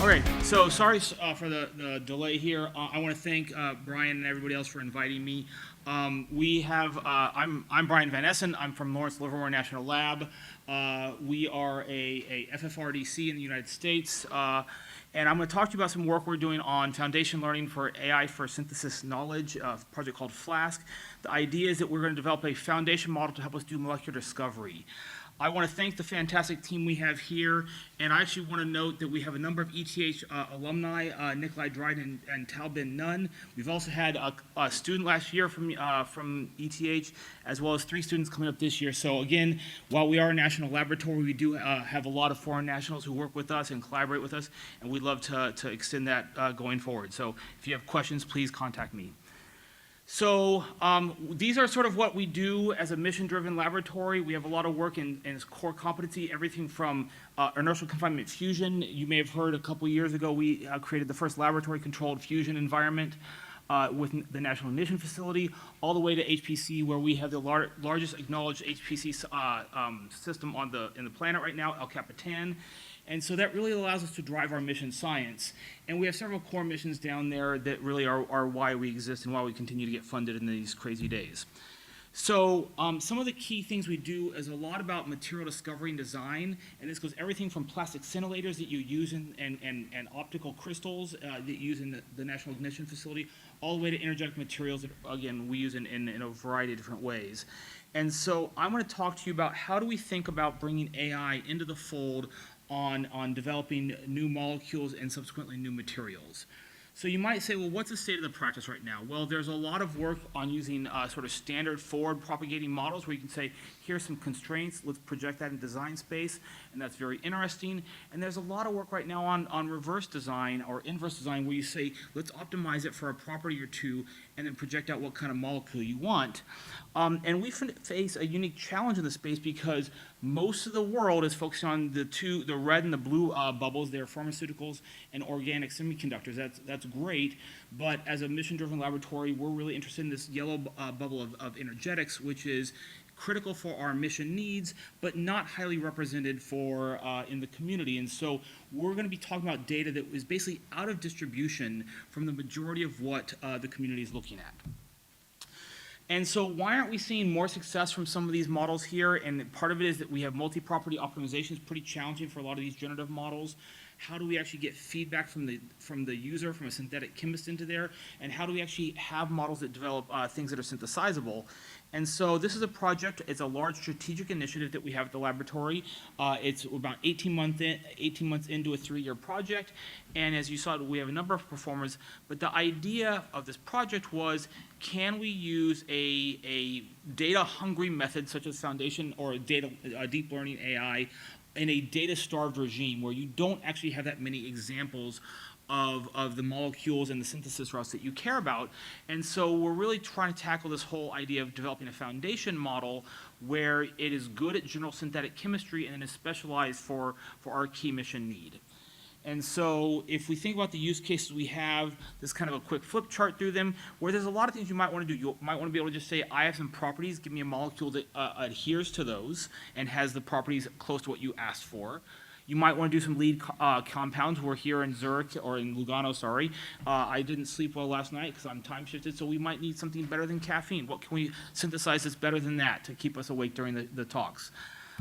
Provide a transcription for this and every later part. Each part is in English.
All right, so sorry for the delay here. I want to thank Brian and everybody else for inviting me. I'm Brian Van Essen. I'm from Lawrence Livermore National Lab. We are a FFRDC in the United States. And I'm going to talk to you about some work we're doing on foundation learning for AI for synthesis knowledge, a project called FLASK. The idea is that we're going to develop a foundation model to help us do molecular discovery. I want to thank the fantastic team we have here, and I actually want to note that we have a number of ETH alumni, Nikolai Dryden and Talbin Nunn. We've also had a student last year from ETH, as well as 3 students coming up this year. So again, while we are a national laboratory, we do have a lot of foreign nationals who work with us and collaborate with us, and we'd love to extend that going forward. So if you have questions, please contact me. So these are sort of what we do as a mission-driven laboratory. We have a lot of work in core competency, everything from inertial confinement fusion. You may have heard a couple years ago we created the first laboratory-controlled fusion environment with the National Ignition Facility, all the way to HPC, where we have the largest acknowledged HPC system in the planet right now, El Capitan. And so that really allows us to drive our mission science. And we have several core missions down there that really are why we exist and why we continue to get funded in these crazy days. So some of the key things we do is a lot about material discovery and design, and this goes everything from plastic scintillators that you use and optical crystals that you use in the National Ignition Facility, all the way to energetic materials that, again, we use in a variety of different ways. And so I'm going to talk to you about how do we think about bringing AI into the fold on developing new molecules and subsequently new materials. So you might say, well, what's the state of the practice right now? Well, there's a lot of work on using sort of standard forward propagating models where you can say, here's some constraints, let's project that in design space, and that's very interesting. And there's a lot of work right now on reverse design or inverse design where you say, let's optimize it for a property or two and then project out what kind of molecule you want. And we face a unique challenge in the space because most of the world is focusing on the red and the blue bubbles. They're pharmaceuticals and organic semiconductors. That's great, but as a mission-driven laboratory, we're really interested in this yellow bubble of energetics, which is critical for our mission needs, but not highly represented for in the community. And so we're going to be talking about data that is basically out of distribution from the majority of what the community is looking at. And so why aren't we seeing more success from some of these models here? And part of it is that we have multi-property optimization is pretty challenging for a lot of these generative models. How do we actually get feedback from the user, from a synthetic chemist into there? And how do we actually have models that develop things that are synthesizable? And so this is a project. It's a large strategic initiative that we have at the laboratory. It's about 18 months into a 3-year project. And as you saw, we have a number of performers. But the idea of this project was, can we use a data-hungry method such as foundation or deep learning AI in a data-starved regime where you don't actually have that many examples of the molecules and the synthesis routes that you care about. And so we're really trying to tackle this whole idea of developing a foundation model where it is good at general synthetic chemistry and then is specialized for our key mission need. And so if we think about the use cases we have, this kind of a quick flip chart through them, where there's a lot of things you might want to do. You might want to be able to just say, I have some properties, give me a molecule that adheres to those and has the properties close to what you asked for. You might want to do some lead compounds. We're here in Zurich, or in Lugano, sorry. I didn't sleep well last night because I'm time shifted, so we might need something better than caffeine. What can we synthesize that's better than that to keep us awake during the talks?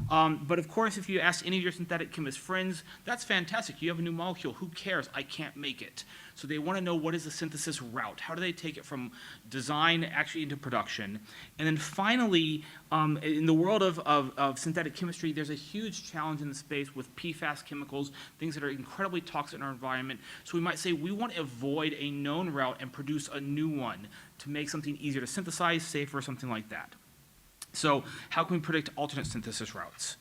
But of course, if you ask any of your synthetic chemist friends, that's fantastic. You have a new molecule. Who cares? I can't make it. So they want to know, what is the synthesis route? How do they take it from design actually into production? And then finally, in the world of synthetic chemistry, there's a huge challenge in the space with PFAS chemicals, things that are incredibly toxic in our environment. So we might say we want to avoid a known route and produce a new one to make something easier to synthesize, safer, something like that. So how can we predict alternate synthesis routes?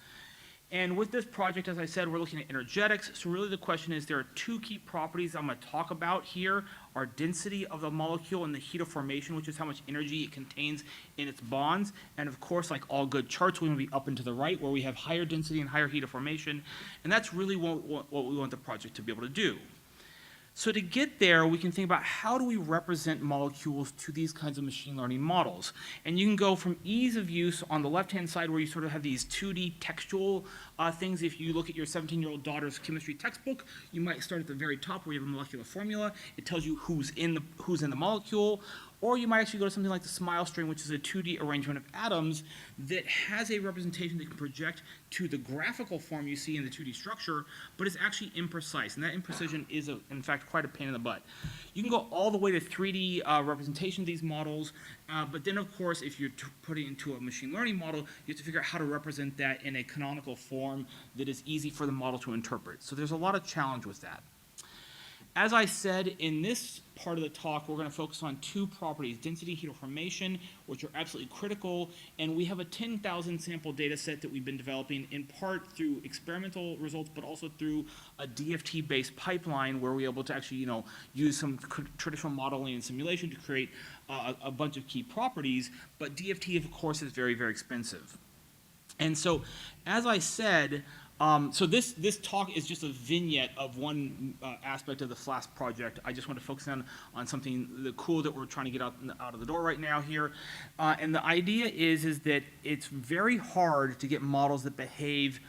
And with this project, as I said, we're looking at energetics. So really the question is, there are 2 key properties I'm going to talk about here. Our density of the molecule and the heat of formation, which is how much energy it contains in its bonds. And of course, like all good charts, we want to be up and to the right, where we have higher density and higher heat of formation. And that's really what we want the project to be able to do. So to get there, we can think about how do we represent molecules to these kinds of machine learning models. And you can go from ease of use on the left-hand side where you sort of have these 2D textual things. If you look at your 17-year-old daughter's chemistry textbook, you might start at the very top where you have a molecular formula. It tells you who's in the molecule. Or you might actually go to something like the SMILE string, which is a 2D arrangement of atoms that has a representation that can project to the graphical form you see in the 2D structure, but it's actually imprecise. And that imprecision is, in fact, quite a pain in the butt. You can go all the way to 3D representation of these models, but then, of course, if you're putting it into a machine learning model, you have to figure out how to represent that in a canonical form that is easy for the model to interpret. So there's a lot of challenge with that. As I said, in this part of the talk, we're going to focus on two properties, density, heat of formation, which are absolutely critical, and we have a 10,000 sample data set that we've been developing in part through experimental results, but also through a DFT-based pipeline where we're able to actually, use some traditional modeling and simulation to create a bunch of key properties, but DFT, of course, is very, very expensive. And so, as I said, so this talk is just a vignette of one aspect of the FLASK project. I just want to focus on something cool that we're trying to get out of the door right now here. And the idea is that it's very hard to get models that behave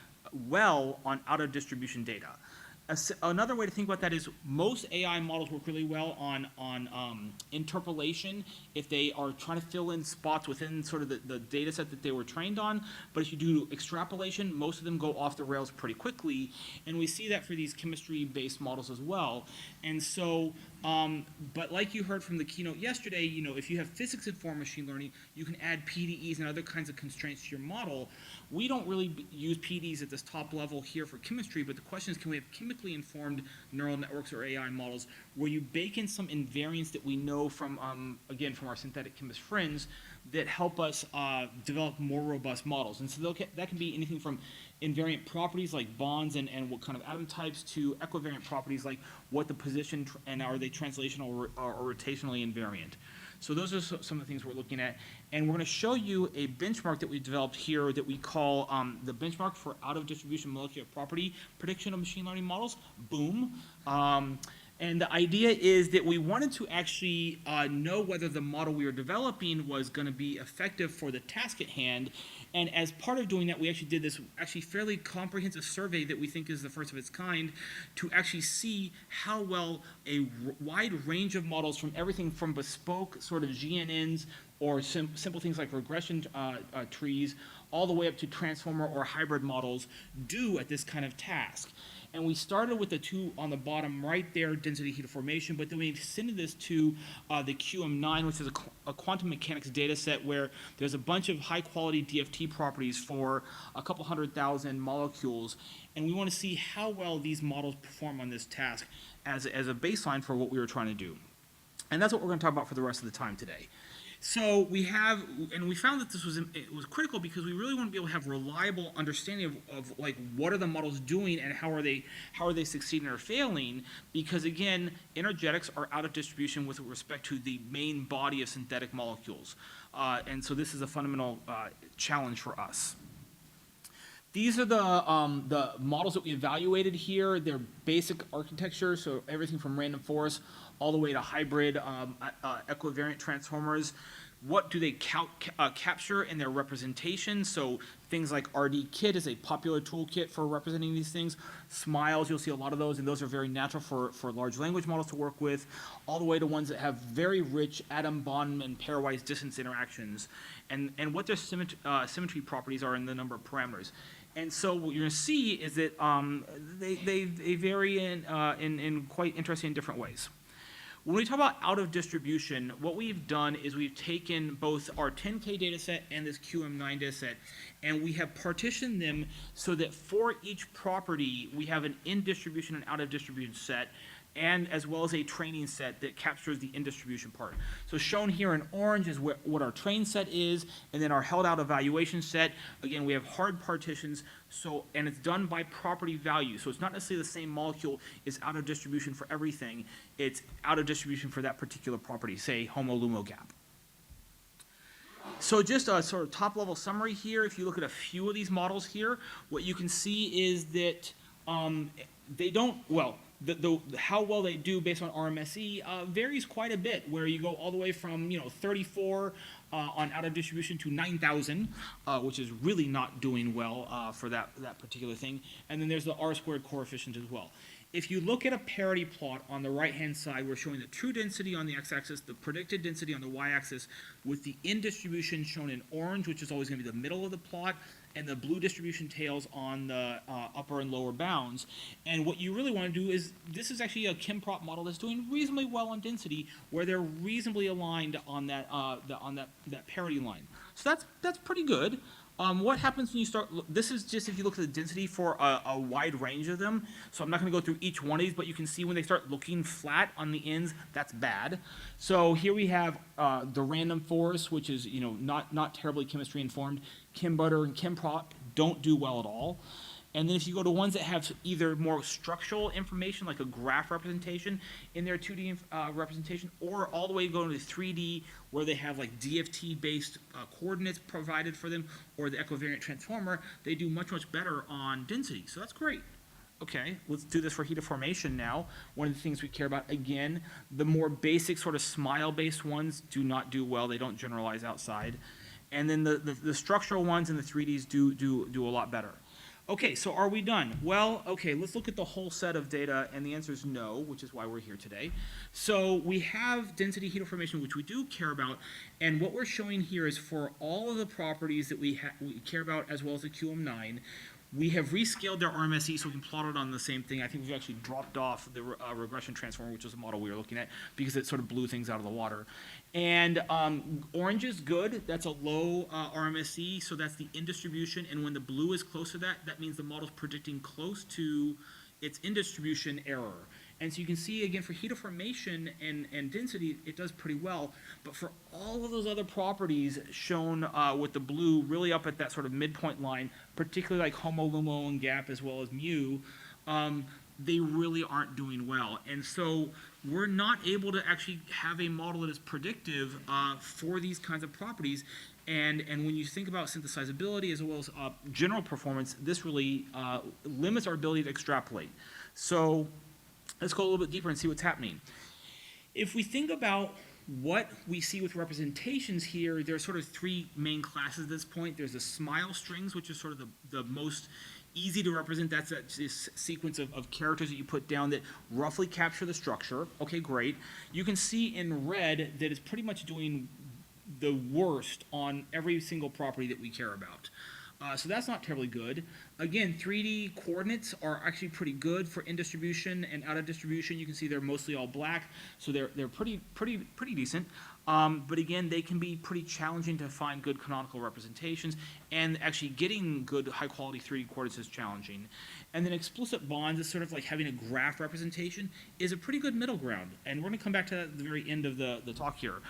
well on out-of-distribution data. Another way to think about that is most AI models work really well on interpolation if they are trying to fill in spots within sort of the data set that they were trained on. But if you do extrapolation, most of them go off the rails pretty quickly. And we see that for these chemistry-based models as well. And so, but like you heard from the keynote yesterday, if you have physics-informed machine learning, you can add PDEs and other kinds of constraints to your model. We don't really use PDEs at this top level here for chemistry, but the question is, can we have chemically informed neural networks or AI models where you bake in some invariants that we know from, again, from our synthetic chemist friends that help us develop more robust models. And so that can be anything from invariant properties like bonds and what kind of atom types to equivariant properties like what the position and are they translational or rotationally invariant. So those are some of the things we're looking at. And we're going to show you a benchmark that we developed here that we call the benchmark for out-of-distribution molecular property prediction of machine learning models, BOOM. And the idea is that we wanted to actually know whether the model we were developing was going to be effective for the task at hand. And as part of doing that, we actually did this fairly comprehensive survey that we think is the first of its kind to actually see how well a wide range of models from everything from bespoke sort of GNNs or simple things like regression trees all the way up to transformer or hybrid models do at this kind of task. And we started with the two on the bottom right there, density, heat of formation, but then we extended this to the QM9, which is a quantum mechanics data set where there's a bunch of high-quality DFT properties for a couple 100,000 molecules. And we want to see how well these models perform on this task as a baseline for what we were trying to do. And that's what we're going to talk about for the rest of the time today. So we found that it was critical because we really want to be able to have reliable understanding of like what are the models doing and how are they succeeding or failing, because again, energetics are out of distribution with respect to the main body of synthetic molecules. And so this is a fundamental challenge for us. These are the models that we evaluated here. They're basic architecture, so everything from random forest all the way to hybrid equivariant transformers. What do they capture in their representation? So things like RD-Kit is a popular toolkit for representing these things. SMILES, you'll see a lot of those, and those are very natural for large language models to work with, all the way to ones that have very rich atom, bond, and pairwise distance interactions, and what their symmetry properties are in the number of parameters. And so what you're going to see is that they vary in quite interesting and different ways. When we talk about out of distribution, what we've done is we've taken both our 10K data set and this QM9 data set, and we have partitioned them so that for each property, we have an in distribution and out of distribution set, and as well as a training set that captures the in distribution part. So shown here in orange is what our train set is, and then our held out evaluation set. Again, we have hard partitions, and it's done by property value. So it's not necessarily the same molecule is out of distribution for everything. It's out of distribution for that particular property, say HOMO-LUMO gap. So just a sort of top level summary here. If you look at a few of these models here, what you can see is that how well they do based on RMSE varies quite a bit, where you go all the way from 34 on out of distribution to 9,000, which is really not doing well for that particular thing. And then there's the R-squared coefficient as well. If you look at a parity plot on the right-hand side, we're showing the true density on the x-axis, the predicted density on the y-axis, with the in distribution shown in orange, which is always going to be the middle of the plot, and the blue distribution tails on the upper and lower bounds. And what you really want to do is, this is actually a Kim-Prop model that's doing reasonably well on density, where they're reasonably aligned on that that parity line. So that's pretty good. What happens when you start, this is just if you look at the density for a wide range of them, so I'm not going to go through each one of these, but you can see when they start looking flat on the ends, that's bad. So here we have the random forest, which is not terribly chemistry informed. Kim Butter and Kim Prop don't do well at all. And then if you go to ones that have either more structural information, like a graph representation in their 2D representation, or all the way going to 3D, where they have like DFT-based coordinates provided for them, or the equivariant transformer, they do much, much better on density. So that's great. Okay, let's do this for heat of formation now. One of the things we care about, again, the more basic sort of smile-based ones do not do well. They don't generalize outside. And then the structural ones and the 3Ds do a lot better. Okay, so are we done? Well, okay, let's look at the whole set of data, and the answer is no, which is why we're here today. So we have density heat of formation, which we do care about, and what we're showing here is for all of the properties that we care about, as well as the QM9, we have rescaled their RMSE so we can plot it on the same thing. I think we've actually dropped off the regression transformer, which was a model we were looking at, because it sort of blew things out of the water. And orange is good. That's a low RMSE, so that's the in distribution. And when the blue is close to that, that means the model's predicting close to its in distribution error. And so you can see, again, for heat of formation and density, it does pretty well. But for all of those other properties shown with the blue really up at that sort of midpoint line, particularly like HOMO, LUMO, and GAP, as well as mu, they really aren't doing well. And so we're not able to actually have a model that is predictive for these kinds of properties. And when you think about synthesizability as well as general performance, this really limits our ability to extrapolate. So let's go a little bit deeper and see what's happening. If we think about what we see with representations here, there are sort of three main classes at this point. There's the smile strings, which is sort of the most easy to represent. That's this sequence of characters that you put down that roughly capture the structure. Okay, great. You can see in red that it's pretty much doing the worst on every single property that we care about. So that's not terribly good. Again, 3D coordinates are actually pretty good for in distribution and out of distribution. You can see they're mostly all black, so they're pretty decent. But again, they can be pretty challenging to find good canonical representations, and actually getting good high-quality 3D coordinates is challenging. And then explicit bonds is sort of like having a graph representation is a pretty good middle ground, and we're going to come back to that at the very end of the talk here.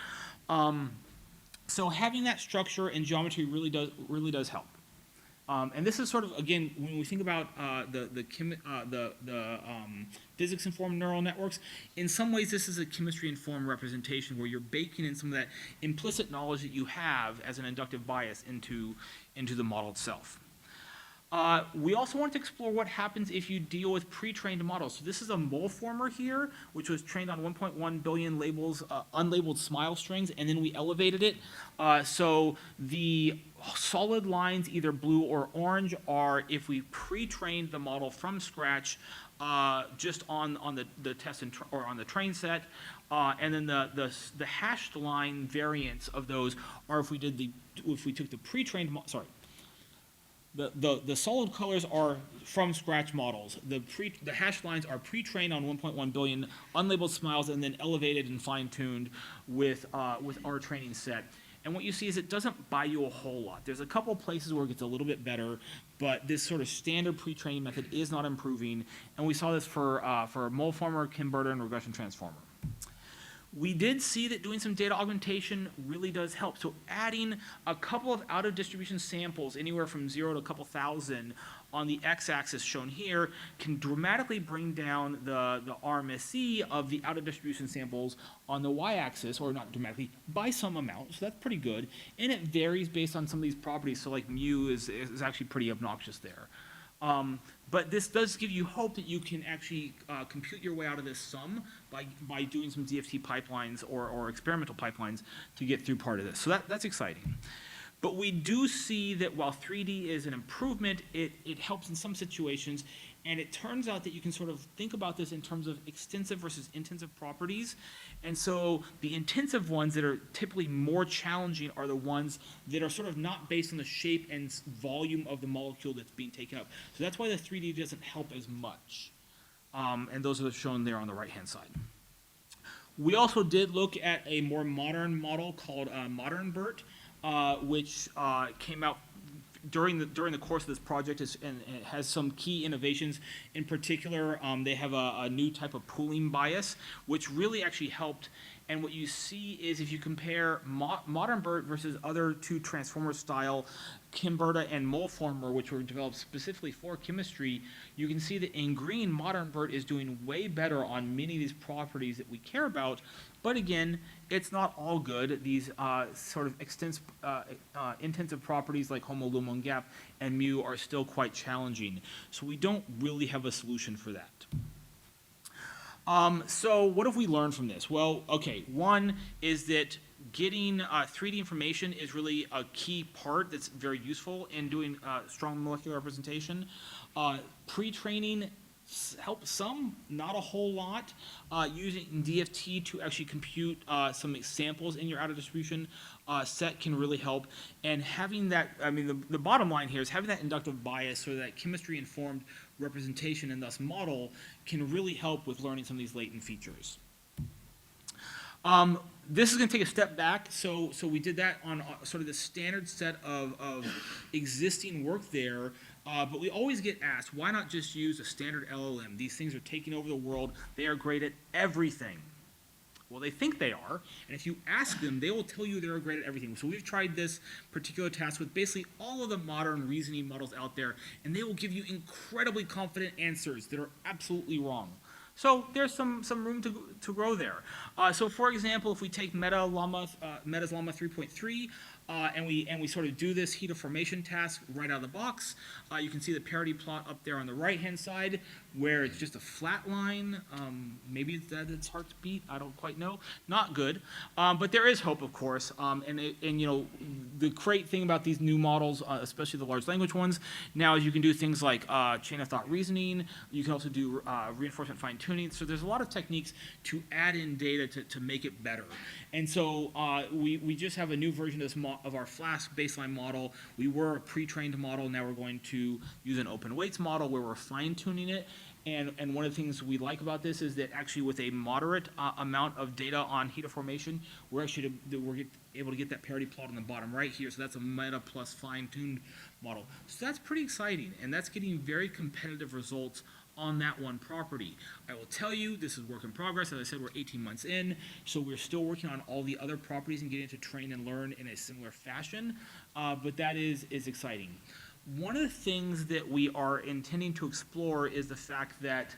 So having that structure and geometry really does help. And this is sort of, again, when we think about physics-informed neural networks, in some ways this is a chemistry-informed representation where you're baking in some of that implicit knowledge that you have as an inductive bias into the model itself. We also want to explore what happens if you deal with pre-trained models. So this is a mole former here, which was trained on 1.1 billion labels, unlabeled smile strings, and then we elevated it. So the solid lines, either blue or orange, are if we pre-trained the model from scratch, just on the test or on the train set. And then the hashed line variants of those are if we took the pre-trained, The solid colors are from scratch models. The hashed lines are pre-trained on 1.1 billion unlabeled smiles and then elevated and fine-tuned with our training set. And what you see is it doesn't buy you a whole lot. There's a couple places where it gets a little bit better, but this sort of standard pre-training method is not improving. And we saw this for mole former, Kimberter, and regression transformer. We did see that doing some data augmentation really does help. So adding a couple of out-of-distribution samples, anywhere from 0 to a couple thousand, on the x-axis shown here, can dramatically bring down the RMSE of the out-of-distribution samples on the y-axis, or not dramatically, by some amount. So that's pretty good. And it varies based on some of these properties. So like mu is actually pretty obnoxious there. But this does give you hope that you can actually compute your way out of this sum by doing some DFT pipelines or experimental pipelines to get through part of this. So that's exciting. But we do see that while 3D is an improvement, it helps in some situations. And it turns out that you can sort of think about this in terms of extensive versus intensive properties. And so the intensive ones that are typically more challenging are the ones that are sort of not based on the shape and volume of the molecule that's being taken up. So that's why the 3D doesn't help as much. And those are shown there on the right-hand side. We also did look at a more modern model called Modern BERT, which came out during the course of this project, and it has some key innovations. In particular, they have a new type of pooling bias, which really actually helped. And what you see is if you compare Modern BERT versus other two transformer style, Kimberta and Moleformer, which were developed specifically for chemistry, you can see that in green, Modern BERT is doing way better on many of these properties that we care about. But again, it's not all good. These sort of intensive properties like homolumen gap and mu are still quite challenging. So we don't really have a solution for that. So what have we learned from this? Well, okay, one is that getting 3D information is really a key part that's very useful in doing strong molecular representation. Pre-training helps some, not a whole lot. Using DFT to actually compute some examples in your outer distribution set can really help. And having that, I mean, the bottom line here is having that inductive bias or that chemistry-informed representation and thus model can really help with learning some of these latent features. This is going to take a step back. So we did that on sort of the standard set of existing work there. But we always get asked, why not just use a standard LLM? These things are taking over the world. They are great at everything. Well, they think they are, and if you ask them, they will tell you they're great at everything. So we've tried this particular task with basically all of the modern reasoning models out there, and they will give you incredibly confident answers that are absolutely wrong. So there's some room to grow there. So for example, if we take Meta's Llama 3.3, and we sort of do this heat of formation task right out of the box, you can see the parity plot up there on the right-hand side, where it's just a flat line. Maybe it's hard to beat. I don't quite know. Not good, but there is hope, of course. And you know, the great thing about these new models, especially the large language ones, now is you can do things like chain of thought reasoning. You can also do reinforcement fine-tuning. So there's a lot of techniques to add in data to make it better. And so we just have a new version of this of our FLASK baseline model. We were a pre-trained model. Now we're going to use an open weights model where we're fine-tuning it. And one of the things we like about this is that actually with a moderate amount of data on heat of formation, we're able to get that parity plot on the bottom right here. So that's a meta plus fine-tuned model. So that's pretty exciting, and that's getting very competitive results on that one property. I will tell you, this is work in progress. As I said, we're 18 months in, so we're still working on all the other properties and getting to train and learn in a similar fashion, but that is exciting. One of the things that we are intending to explore is the fact that,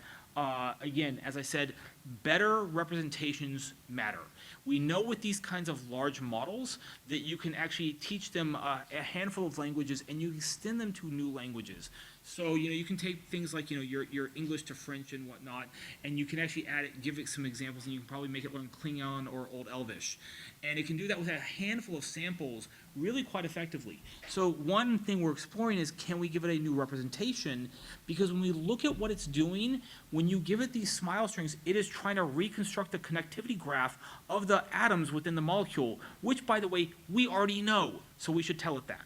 again, as I said, better representations matter. We know with these kinds of large models that you can actually teach them a handful of languages and you extend them to new languages. So, you know, you can take things like, you know, your English to French and whatnot, and you can actually add it, give it some examples, and you can probably make it learn Klingon or Old Elvish. And it can do that with a handful of samples really quite effectively. So one thing we're exploring is, can we give it a new representation? Because when we look at what it's doing, when you give it these smile strings, it is trying to reconstruct the connectivity graph of the atoms within the molecule, which, by the way, we already know, so we should tell it that.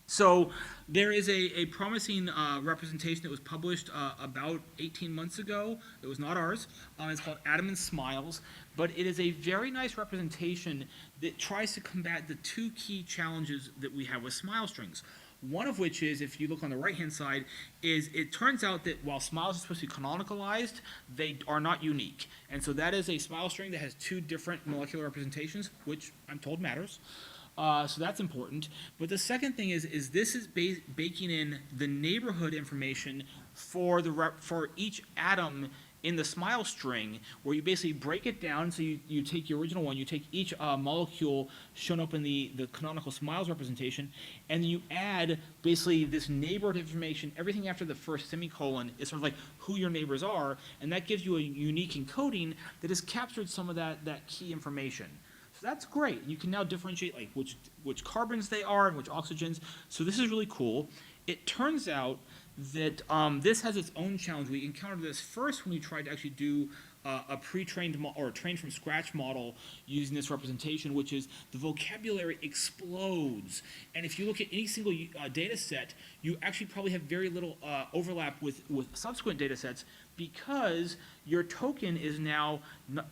So there is a promising representation that was published about 18 months ago. It was not ours. It's called Atom and Smiles, but it is a very nice representation that tries to combat the two key challenges that we have with smile strings. One of which is, if you look on the right-hand side, is it turns out that while smiles are supposed to be canonicalized, they are not unique. And so that is a smile string that has two different molecular representations, which I'm told matters. So that's important. But the second thing is this is baking in the neighborhood information for each atom in the smile string, where you basically break it down. So you take your original one, you take each molecule shown up in the canonical smiles representation, and you add basically this neighborhood information. Everything after the first semicolon is sort of like who your neighbors are, and that gives you a unique encoding that has captured some of that key information. So that's great. You can now differentiate like which carbons they are and which oxygens. So this is really cool. It turns out that this has its own challenge. We encountered this first when we tried to actually do a pre-trained or a trained from scratch model using this representation, which is the vocabulary explodes. And if you look at any single data set, you actually probably have very little overlap with subsequent data sets, because your token is now,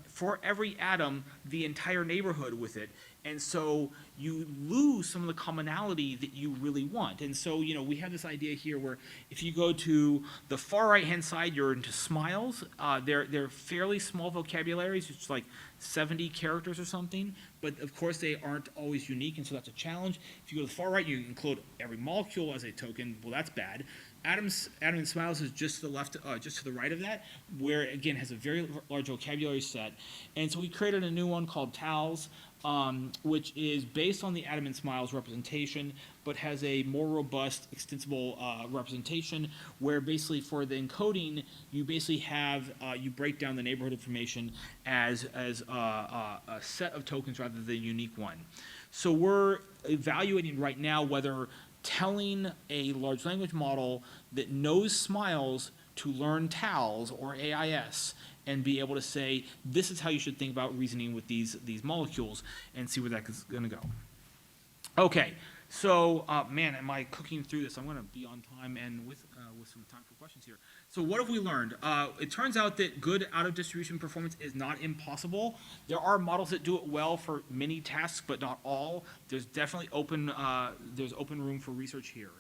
for every atom, the entire neighborhood with it. And so you lose some of the commonality that you really want. And so, we have this idea here where if you go to the far right-hand side, you're into smiles. They're fairly small vocabularies, it's like 70 characters or something. But of course, they aren't always unique, and so that's a challenge. If you go to the far right, you include every molecule as a token. Well, that's bad. Atom and smiles is just to the left, just to the right of that, where again has a very large vocabulary set. And so we created a new one called TALS, which is based on the atom and smiles representation, but has a more robust, extensible representation, where basically for the encoding, you basically have you break down the neighborhood information as a set of tokens rather than a unique one. So we're evaluating right now whether telling a large language model that knows smiles to learn TALS or AIS and be able to say, this is how you should think about reasoning with these molecules, and see where that's going to go. Okay, so man, am I cooking through this? I'm going to be on time and with some time for questions here. So what have we learned? It turns out that good out-of-distribution performance is not impossible. There are models that do it well for many tasks, but not all. There's definitely open room for research here.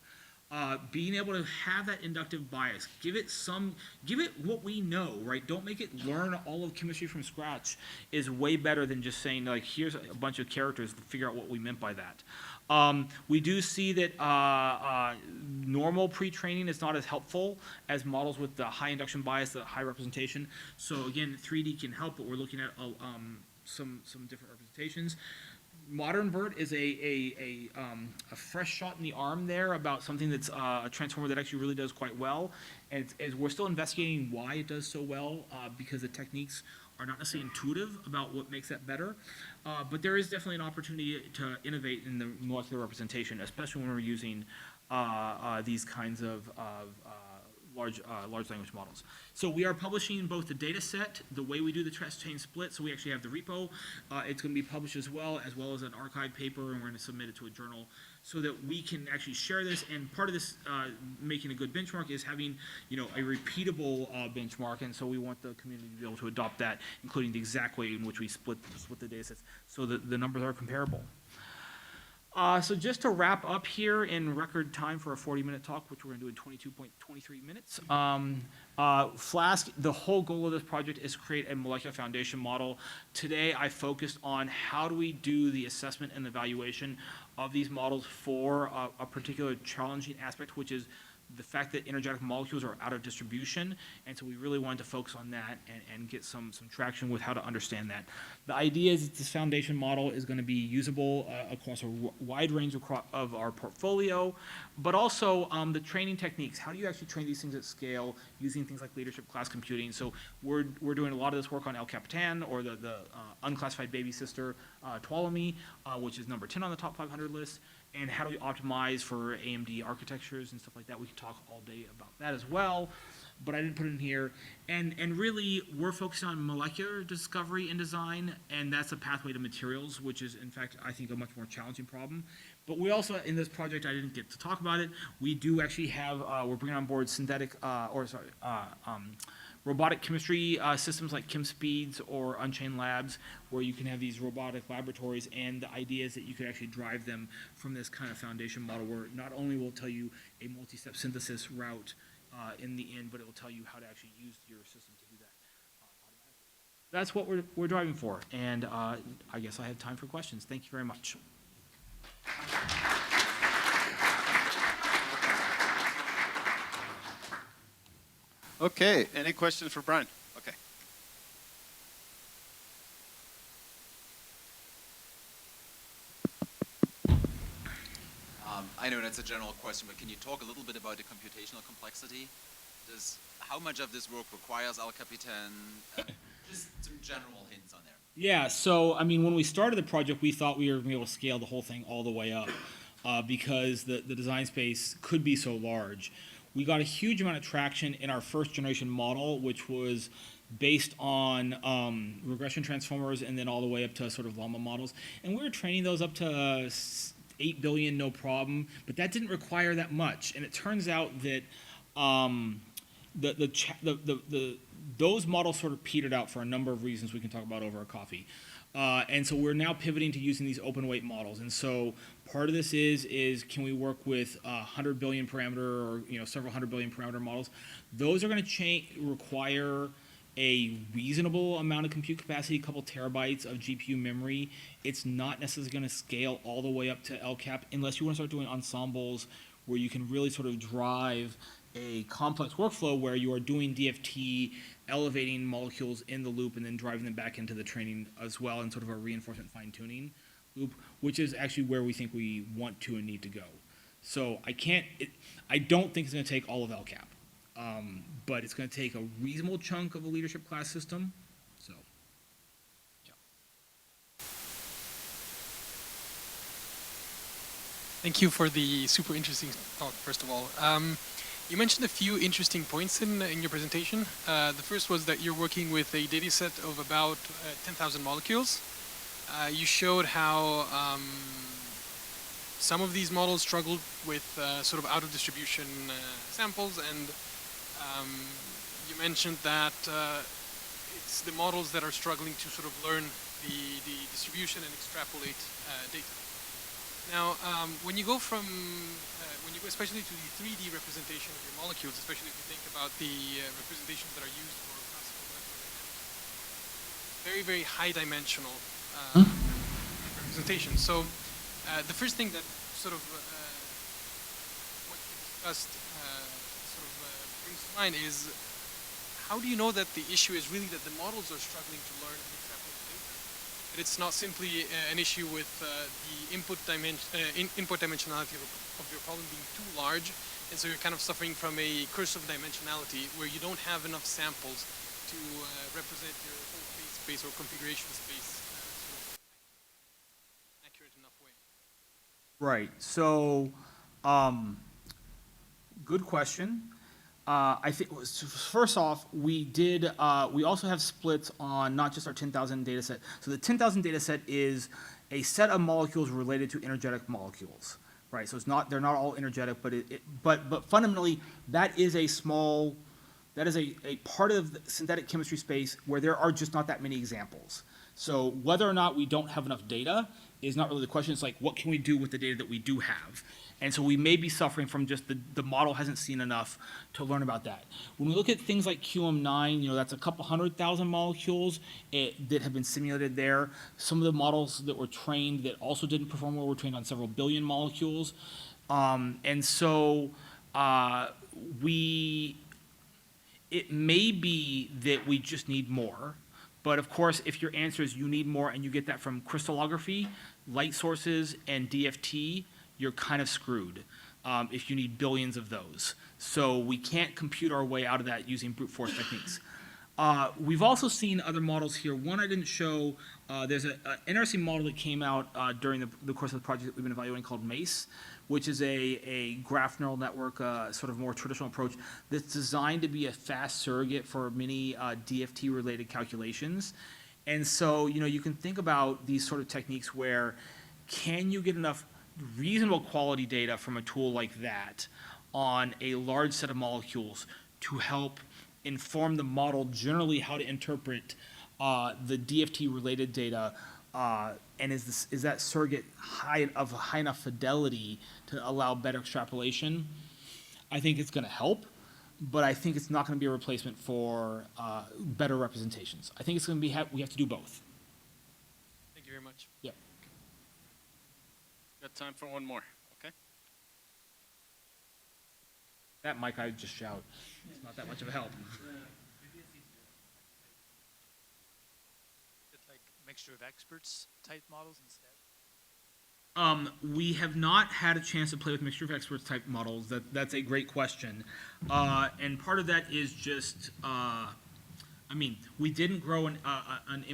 Being able to have that inductive bias, give it what we know, right? Don't make it learn all of chemistry from scratch, is way better than just saying, like, here's a bunch of characters to figure out what we meant by that. We do see that normal pre-training is not as helpful as models with the high induction bias, the high representation. So again, 3D can help, but we're looking at some different representations. Modern BERT is a fresh shot in the arm there about something that's a transformer that actually really does quite well. And we're still investigating why it does so well, because the techniques are not necessarily intuitive about what makes that better. But there is definitely an opportunity to innovate in the molecular representation, especially when we're using these kinds of large language models. So we are publishing both the data set, the way we do the test chain split, so we actually have the repo. It's going to be published as well as an archive paper, and we're going to submit it to a journal so that we can actually share this. And part of this making a good benchmark is having a repeatable benchmark, and so we want the community to be able to adopt that, including the exact way in which we split the data sets so that the numbers are comparable. So just to wrap up here in record time for a 40-minute talk, which we're going to do in 22.23 minutes. FLASK, the whole goal of this project is to create a molecular foundation model. Today I focused on how do we do the assessment and evaluation of these models for a particular challenging aspect, which is the fact that energetic molecules are out of distribution, and so we really wanted to focus on that and get some traction with how to understand that. The idea is that this foundation model is going to be usable across a wide range of our portfolio, but also the training techniques. How do you actually train these things at scale using things like leadership class computing? So we're doing a lot of this work on El Capitan, or the unclassified baby sister Tuolumne, which is number 10 on the top 500 list. And how do we optimize for AMD architectures and stuff like that? We can talk all day about that as well, but I didn't put it in here. And really, we're focusing on molecular discovery and design, and that's a pathway to materials, which is, in fact, I think a much more challenging problem. But we also, in this project, I didn't get to talk about it, we do actually have, we're bringing on board robotic chemistry systems like ChemSpeeds or Unchained Labs, where you can have these robotic laboratories, and the idea is that you could actually drive them from this kind of foundation model, where not only will it tell you a multi-step synthesis route in the end, but it will tell you how to actually use your system to do that automatically. That's what we're driving for, and I guess I have time for questions. Thank you very much. Okay, any questions for Brian? Okay. I know that's a general question, but can you talk a little bit about the computational complexity? How much of this work requires El Capitan? Just some general hints on there. Yeah, so I mean, when we started the project, we thought we were going to be able to scale the whole thing all the way up because the design space could be so large. We got a huge amount of traction in our first generation model, which was based on regression transformers and then all the way up to sort of llama models. And we were training those up to 8 billion, no problem, but that didn't require that much. And it turns out that those models sort of petered out for a number of reasons we can talk about over a coffee. And so we're now pivoting to using these open weight models. And so part of this is can we work with 100 billion parameter or several hundred billion parameter models? Those are going to require a reasonable amount of compute capacity, a couple terabytes of GPU memory. It's not necessarily going to scale all the way up to LCAP unless you want to start doing ensembles where you can really sort of drive a complex workflow where you are doing DFT, elevating molecules in the loop, and then driving them back into the training as well in sort of a reinforcement fine-tuning loop, which is actually where we think we want to and need to go. So I don't think it's going to take all of LCAP, but it's going to take a reasonable chunk of a leadership class system. So, yeah. Thank you for the super interesting talk, first of all. You mentioned a few interesting points in your presentation. The first was that you're working with a data set of about 10,000 molecules. You showed how some of these models struggled with sort of out-of-distribution samples, and you mentioned that it's the models that are struggling to sort of learn the distribution and extrapolate data. Now, when you go especially to the 3D representation of your molecules, especially if you think about the representations that are used for classical molecular dynamics, very, very high-dimensional representation. So, the first thing that sort of what you discussed brings to mind is how do you know that the issue is really that the models are struggling to learn and extrapolate data? That it's not simply an issue with the input dimensionality of your problem being too large, and so you're kind of suffering from a curse of dimensionality where you don't have enough samples to represent your whole phase space or configuration space sort of accurate enough way. Right. So, good question. I think first off, we also have splits on not just our 10,000 data set. So the 10,000 data set is a set of molecules related to energetic molecules, right? So they're not all energetic, but fundamentally that is a part of the synthetic chemistry space where there are just not that many examples. So whether or not we don't have enough data is not really the question. It's like, what can we do with the data that we do have? And so we may be suffering from just the model hasn't seen enough to learn about that. When we look at things like QM9, that's a couple 100,000 molecules that have been simulated there. Some of the models that were trained that also didn't perform well were trained on several billion molecules. And so it may be that we just need more. But of course, if your answer is you need more and you get that from crystallography, light sources, and DFT, you're kind of screwed if you need billions of those. So we can't compute our way out of that using brute force techniques. We've also seen other models here. One I didn't show, there's an interesting model that came out during the course of the project that we've been evaluating called MACE, which is a graph neural network, sort of more traditional approach that's designed to be a fast surrogate for many DFT-related calculations. And so, you can think about these sort of techniques where can you get enough reasonable quality data from a tool like that on a large set of molecules to help inform the model generally how to interpret the DFT-related data, and is that surrogate of high enough fidelity to allow better extrapolation? I think it's going to help, but I think it's not going to be a replacement for better representations. I think it's going to be we have to do both. Thank you very much. Yeah. Got time for one more, okay? That mic I would just shout. It's not that much of a help. Like mixture of experts type models instead? We have not had a chance to play with mixture of experts type models. That's a great question. And part of that is just, we didn't grow an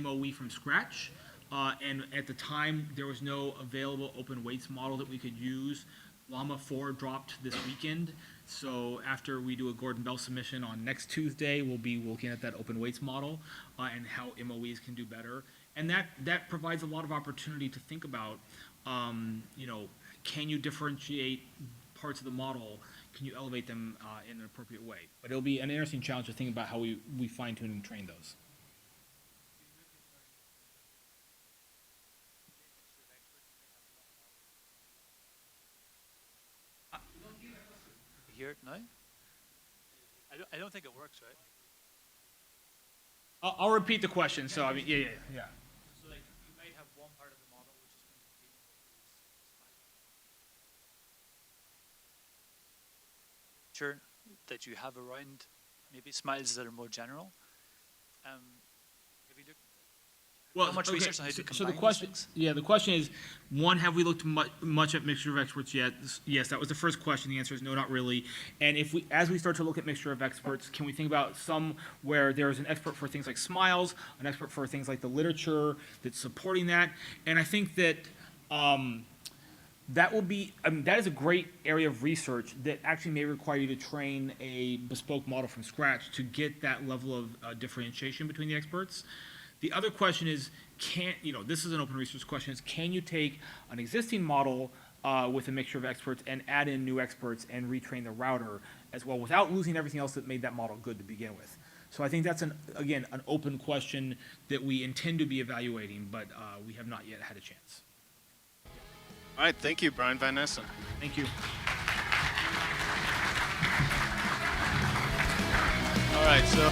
MOE from scratch. And at the time, there was no available open weights model that we could use. Llama 4 dropped this weekend. So after we do a Gordon Bell submission on next Tuesday, we'll be looking at that open weights model and how MOEs can do better. And that provides a lot of opportunity to think about, can you differentiate parts of the model? Can you elevate them in an appropriate way? But it'll be an interesting challenge to think about how we fine tune and train those. Hear it? No? I don't think it works, right? I'll repeat the question. So, yeah. So like you might have one part of the model which is going to be sure that you have around maybe smiles that are more general. Have you looked Well, how much okay, research on how to combine so the these question, things? the question is, one, have we looked much at mixture of experts yet? Yes, that was the first question. The answer is no, not really. And as we start to look at mixture of experts, can we think about some where there's an expert for things like smiles, an expert for things like the literature that's supporting that? And I think that that will be, that is a great area of research that actually may require you to train a bespoke model from scratch to get that level of differentiation between the experts. The other question is, this is an open research question, is can you take an existing model with a mixture of experts and add in new experts and retrain the router as well without losing everything else that made that model good to begin with? So I think that's, again, an open question that we intend to be evaluating, but we have not yet had a chance. All right, thank you, Brian Van Essen. Thank you. All right, so